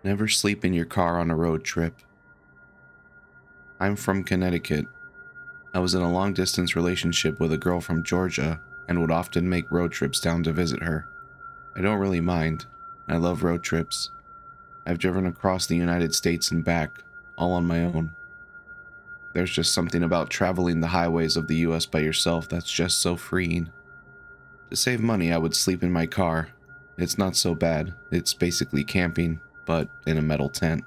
Never sleep in your car on a road trip. I'm from Connecticut. I was in a long-distance relationship with a girl from Georgia and would often make road trips down to visit her. I don't really mind. I love road trips. I've driven across the United States and back, all on my own. There's just something about traveling the highways of the US by yourself that's just so freeing. To save money, I would sleep in my car. It's not so bad. It's basically camping, but in a metal tent.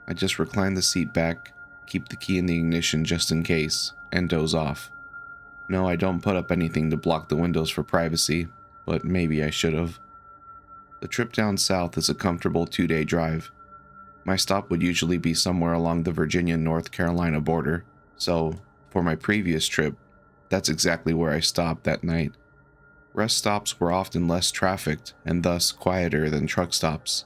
I just recline the seat back, keep the key in the ignition just in case, and doze off. No, I don't put up anything to block the windows for privacy, but maybe I should have. The trip down south is a comfortable 2-day drive. My stop would usually be somewhere along the Virginia-North Carolina border, so for my previous trip, that's exactly where I stopped that night. Rest stops were often less trafficked and thus quieter than truck stops.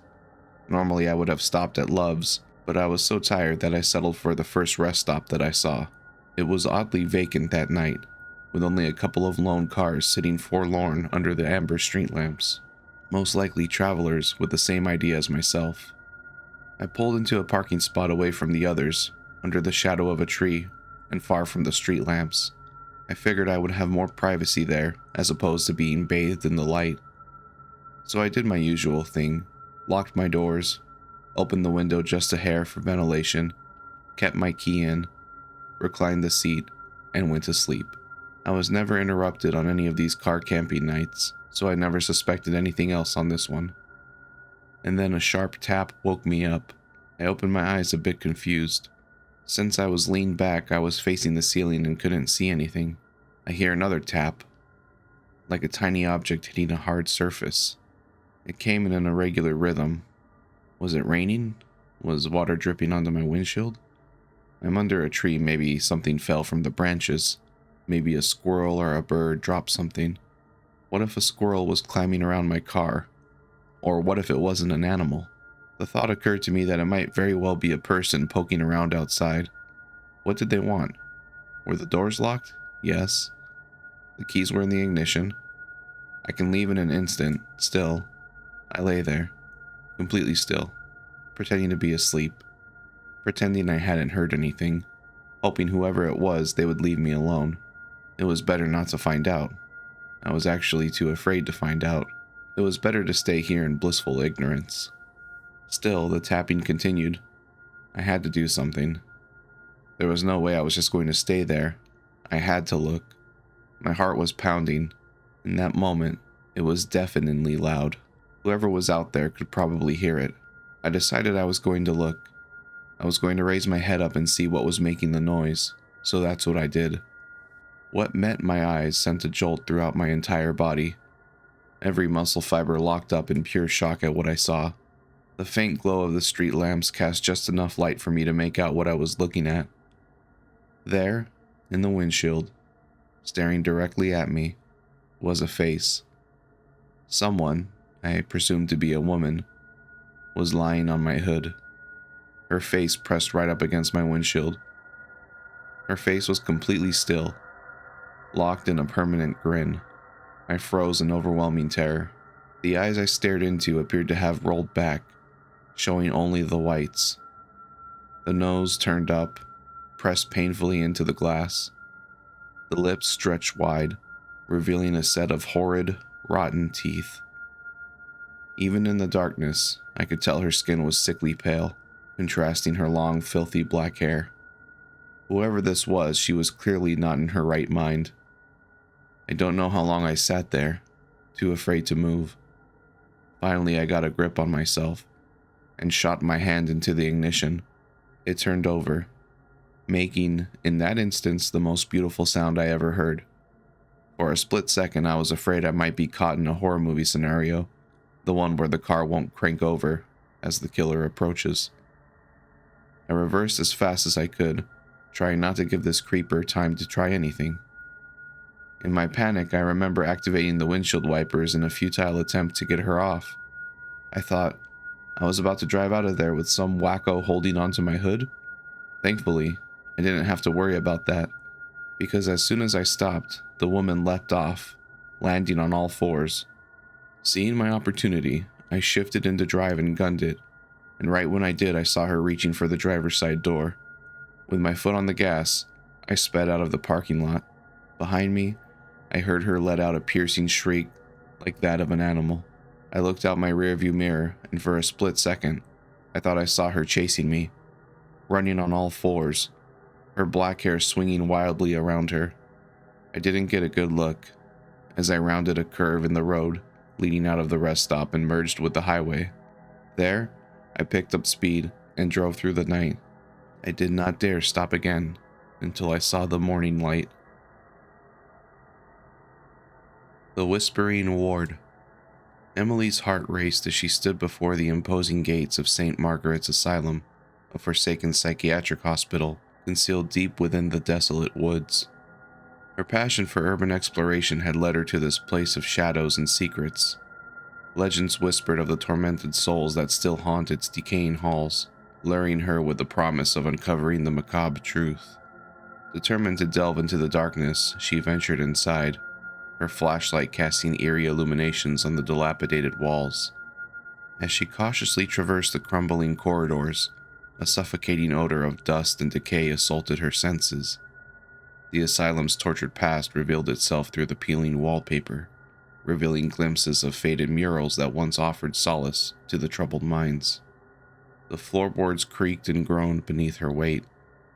Normally I would have stopped at Love's, but I was so tired that I settled for the first rest stop that I saw. It was oddly vacant that night, with only a couple of lone cars sitting forlorn under the amber street lamps. Most likely travelers with the same idea as myself. I pulled into a parking spot away from the others, under the shadow of a tree, and far from the street lamps. I figured I would have more privacy there, as opposed to being bathed in the light. So I did my usual thing, locked my doors, opened the window just a hair for ventilation, kept my key in, reclined the seat, and went to sleep. I was never interrupted on any of these car camping nights, so I never suspected anything else on this one. And then a sharp tap woke me up. I opened my eyes a bit confused. Since I was leaned back, I was facing the ceiling and couldn't see anything. I hear another tap, like a tiny object hitting a hard surface. It came in an irregular rhythm. Was it raining? Was water dripping onto my windshield? I'm under a tree, maybe something fell from the branches. Maybe a squirrel or a bird dropped something. What if a squirrel was climbing around my car? Or what if it wasn't an animal? The thought occurred to me that it might very well be a person poking around outside. What did they want? Were the doors locked? Yes. The keys were in the ignition. I can leave in an instant. Still, I lay there, completely still, pretending to be asleep, pretending I hadn't heard anything, hoping whoever it was, they would leave me alone. It was better not to find out. I was actually too afraid to find out. It was better to stay here in blissful ignorance. Still, the tapping continued. I had to do something. There was no way I was just going to stay there. I had to look. My heart was pounding. In that moment, it was deafeningly loud. Whoever was out there could probably hear it. I decided I was going to look. I was going to raise my head up and see what was making the noise, so that's what I did. What met my eyes sent a jolt throughout my entire body. Every muscle fiber locked up in pure shock at what I saw. The faint glow of the street lamps cast just enough light for me to make out what I was looking at. There, in the windshield, staring directly at me, was a face. Someone, I presumed to be a woman, was lying on my hood. Her face pressed right up against my windshield. Her face was completely still, locked in a permanent grin. I froze in overwhelming terror. The eyes I stared into appeared to have rolled back, showing only the whites. The nose turned up, pressed painfully into the glass. The lips stretched wide, revealing a set of horrid, rotten teeth. Even in the darkness, I could tell her skin was sickly pale, contrasting her long, filthy black hair. Whoever this was, she was clearly not in her right mind. I don't know how long I sat there, too afraid to move. Finally, I got a grip on myself and shot my hand into the ignition. It turned over, making, in that instance, the most beautiful sound I ever heard. For a split second, I was afraid I might be caught in a horror movie scenario, the one where the car won't crank over as the killer approaches. I reversed as fast as I could, trying not to give this creeper time to try anything. In my panic, I remember activating the windshield wipers in a futile attempt to get her off. I thought I was about to drive out of there with some wacko holding onto my hood. Thankfully, I didn't have to worry about that, because as soon as I stopped, the woman leapt off, landing on all fours. Seeing my opportunity, I shifted into drive and gunned it, and right when I did, I saw her reaching for the driver's side door. With my foot on the gas, I sped out of the parking lot. Behind me, I heard her let out a piercing shriek like that of an animal. I looked out my rearview mirror, and for a split second, I thought I saw her chasing me, running on all fours, her black hair swinging wildly around her. I didn't get a good look as I rounded a curve in the road leading out of the rest stop and merged with the highway. There, I picked up speed and drove through the night. I did not dare stop again until I saw the morning light. The Whispering Ward. Emily's heart raced as she stood before the imposing gates of St. Margaret's Asylum, a forsaken psychiatric hospital concealed deep within the desolate woods. Her passion for urban exploration had led her to this place of shadows and secrets. Legends whispered of the tormented souls that still haunt its decaying halls, luring her with the promise of uncovering the macabre truth. Determined to delve into the darkness, she ventured inside, her flashlight casting eerie illuminations on the dilapidated walls. As she cautiously traversed the crumbling corridors, a suffocating odor of dust and decay assaulted her senses. The asylum's tortured past revealed itself through the peeling wallpaper, revealing glimpses of faded murals that once offered solace to the troubled minds. The floorboards creaked and groaned beneath her weight,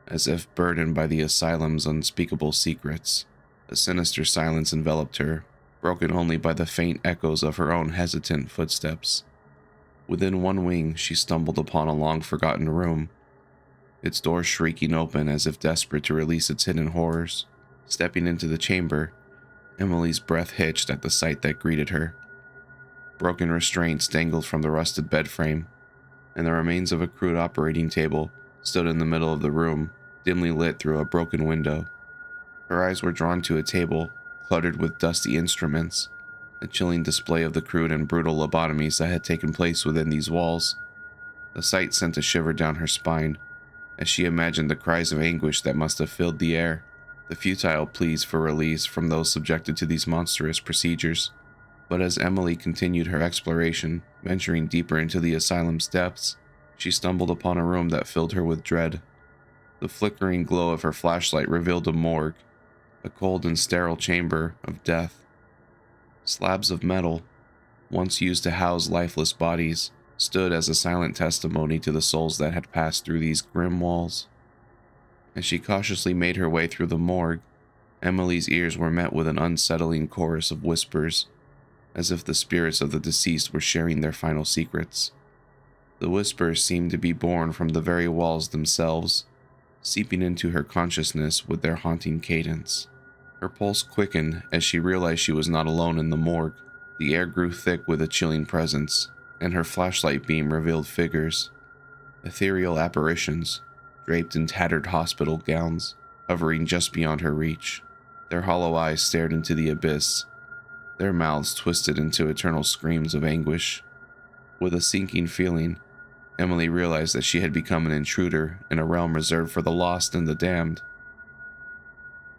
as if burdened by the asylum's unspeakable secrets. A sinister silence enveloped her, broken only by the faint echoes of her own hesitant footsteps. Within one wing, she stumbled upon a long-forgotten room, its door shrieking open as if desperate to release its hidden horrors. Stepping into the chamber, Emily's breath hitched at the sight that greeted her. Broken restraints dangled from the rusted bed frame, and the remains of a crude operating table stood in the middle of the room, dimly lit through a broken window. Her eyes were drawn to a table cluttered with dusty instruments, a chilling display of the crude and brutal lobotomies that had taken place within these walls. The sight sent a shiver down her spine, as she imagined the cries of anguish that must have filled the air, the futile pleas for release from those subjected to these monstrous procedures. But as Emily continued her exploration, venturing deeper into the asylum's depths, she stumbled upon a room that filled her with dread. The flickering glow of her flashlight revealed a morgue, a cold and sterile chamber of death. Slabs of metal, once used to house lifeless bodies, stood as a silent testimony to the souls that had passed through these grim walls. As she cautiously made her way through the morgue, Emily's ears were met with an unsettling chorus of whispers, as if the spirits of the deceased were sharing their final secrets. The whispers seemed to be born from the very walls themselves, seeping into her consciousness with their haunting cadence. Her pulse quickened as she realized she was not alone in the morgue. The air grew thick with a chilling presence, and her flashlight beam revealed figures, ethereal apparitions, draped in tattered hospital gowns, hovering just beyond her reach. Their hollow eyes stared into the abyss, their mouths twisted into eternal screams of anguish. With a sinking feeling, Emily realized that she had become an intruder in a realm reserved for the lost and the damned.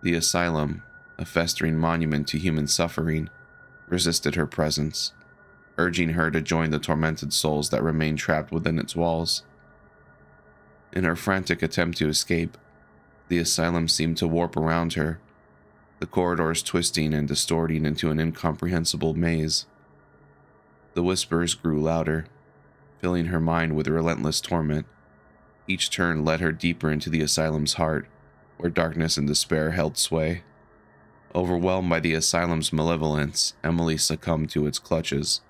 The asylum, a festering monument to human suffering, resisted her presence, urging her to join the tormented souls that remained trapped within its walls. In her frantic attempt to escape, the asylum seemed to warp around her, the corridors twisting and distorting into an incomprehensible maze. The whispers grew louder, filling her mind with relentless torment. Each turn led her deeper into the asylum's heart, where darkness and despair held sway. Overwhelmed by the asylum's malevolence, Emily succumbed to its clutches.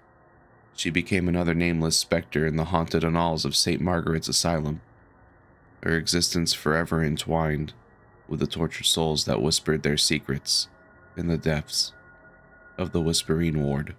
She became another nameless specter in the haunted annals of St. Margaret's Asylum, her existence forever entwined with the tortured souls that whispered their secrets in the depths of the Whispering Ward.